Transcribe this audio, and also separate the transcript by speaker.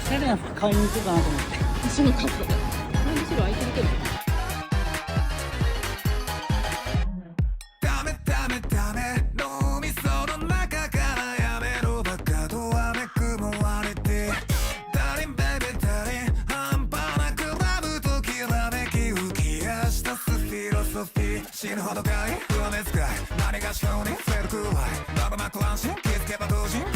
Speaker 1: シャレな服買いに行こうかなと思って。
Speaker 2: 私も買った。ランドセル空いてるけど。
Speaker 3: ダメダメダメ脳みその中からやめろバカとはめくも割れてダリンベイベーダリン半端なくラブときらめき浮き出したフィロソフィー死ぬほどかい不安ですかい何がしようにフェルクワイラブマクランシン気づけば同時